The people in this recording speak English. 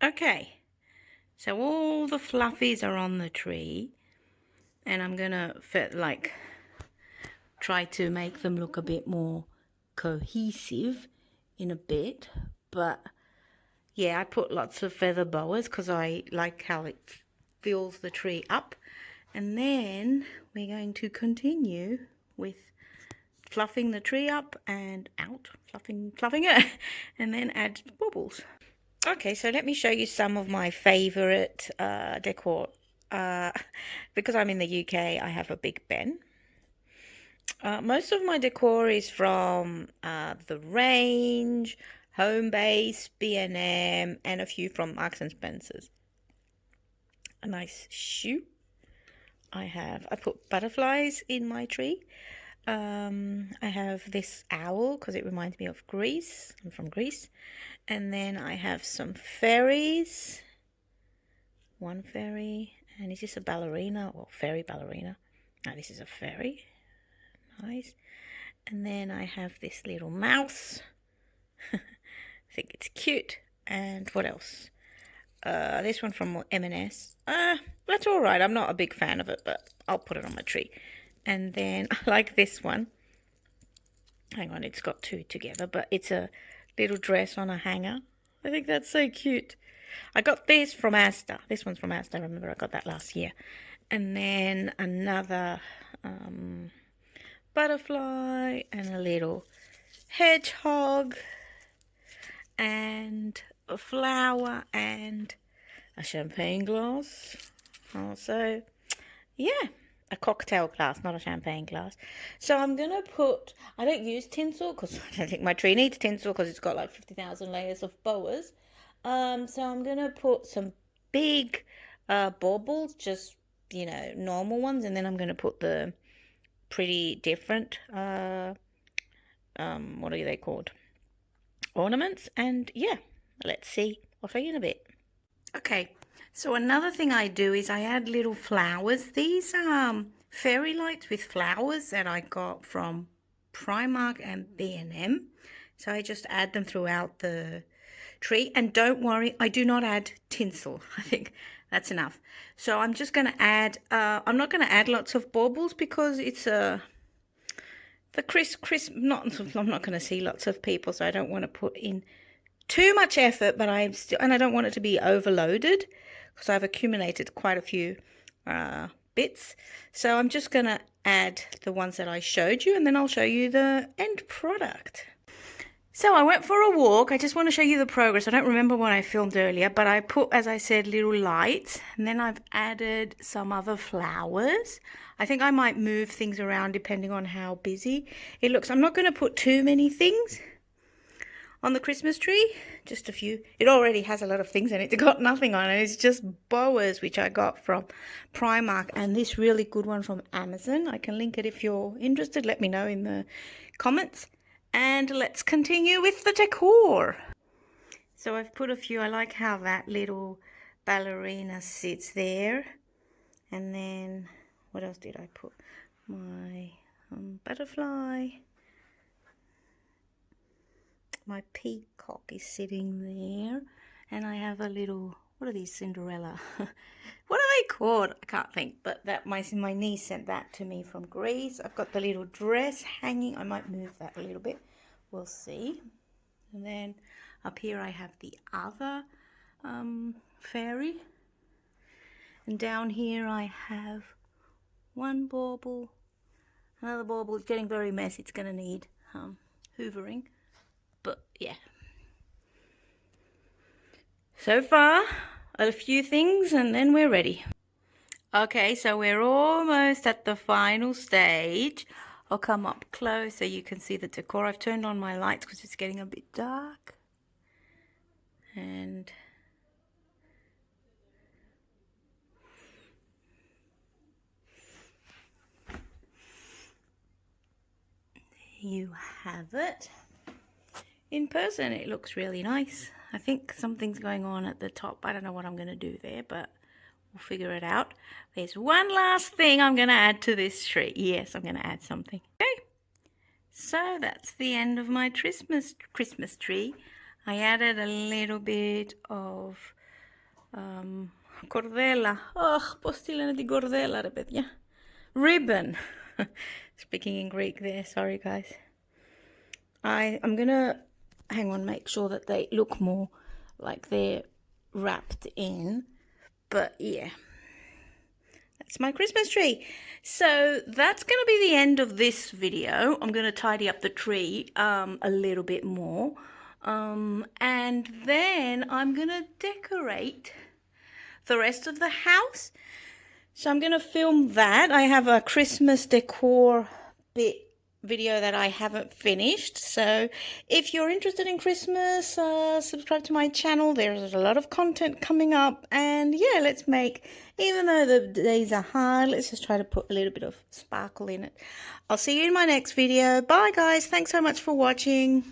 Okay, so all the fluffies are on the tree, and I'm gonna try to make them look a bit more cohesive in a bit. But yeah, I put lots of feather boas because I like how it fills the tree up. And then we're going to continue with fluffing the tree up and out, fluffing it, and then add baubles. Okay, so let me show you some of my favorite decor. Uh, because I'm in the UK, I have a Big Ben. Most of my decor is from The Range, Homebase, B&M, and a few from Marks and Spencer's. A nice shoe. I put butterflies in my tree. I have this owl because it reminds me of Greece. I'm from Greece. And then I have some fairies. One fairy. And is this a ballerina or fairy ballerina? No, this is a fairy. Nice. And then I have this little mouse. I think it's cute. And what else? This one from M&S. That's all right. I'm not a big fan of it, but I'll put it on my tree. And then I like this one. Hang on, it's got two together, but it's a little dress on a hanger. I think that's so cute. I got this from Asda. This one's from Asda. I remember I got that last year. And then another butterfly and a little hedgehog and a flower and a champagne glass. Also, yeah, a cocktail glass, not a champagne glass. So I'm going to I don't use tinsel because I don't think my tree needs tinsel because it's got like 50,000 layers of boas. So I'm going to put some big baubles, just, normal ones. And then I'm going to put the pretty different, what are they called? Ornaments. And yeah, let's see. I'll show you in a bit. Okay, so another thing I do is I add little flowers. These are fairy lights with flowers that I got from Primark and B&M. So I just add them throughout the tree. And don't worry, I do not add tinsel. I think that's enough. So I'm just going to add, I'm not going to add lots of baubles because it's I'm not going to see lots of people, so I don't want to put in too much effort, but I don't want it to be overloaded because I've accumulated quite a few bits. So I'm just going to add the ones that I showed you, and then I'll show you the end product. So I went for a walk. I just want to show you the progress. I don't remember what I filmed earlier, but I put, as I said, little lights, and then I've added some other flowers. I think I might move things around depending on how busy it looks. I'm not going to put too many things on the Christmas tree, just a few. It already has a lot of things in it. It's got nothing on it. It's just boas, which I got from Primark, and this really good one from Amazon. I can link it if you're interested. Let me know in the comments. And let's continue with the decor. So I've put a few. I like how that little ballerina sits there. And then what else did I put? My butterfly. My peacock is sitting there, and I have a little, what are these, Cinderella? What are they called? I can't think, but that my niece sent that to me from Greece. I've got the little dress hanging. I might move that a little bit. We'll see. And then up here I have the other fairy. And down here I have one bauble, another bauble. It's getting very messy. It's going to need hoovering. But yeah, so far a few things and then we're ready. Okay, so we're almost at the final stage. I'll come up close so you can see the decor. I've turned on my lights because it's getting a bit dark. And you have it. In person, it looks really nice. I think something's going on at the top. I don't know what I'm going to do there, but we'll figure it out. There's one last thing I'm going to add to this tree. Yes, I'm going to add something. Okay, so that's the end of my Christmas tree. I added a little bit of Κορδέλα. Αχ, πώς τη λένε την κορδέλα ρε παιδιά. Ribbon. Speaking in Greek there, sorry guys. I'm gonna, hang on, make sure that they look more like they're wrapped in. But yeah, that's my Christmas tree. So that's going to be the end of this video. I'm going to tidy up the tree a little bit more. And then I'm going to decorate the rest of the house. So I'm going to film that. I have a Christmas decor video that I haven't finished. So if you're interested in Christmas, subscribe to my channel. There's a lot of content coming up. And yeah, let's make, even though the days are hard, let's just try to put a little bit of sparkle in it. I'll see you in my next video. Bye guys. Thanks so much for watching.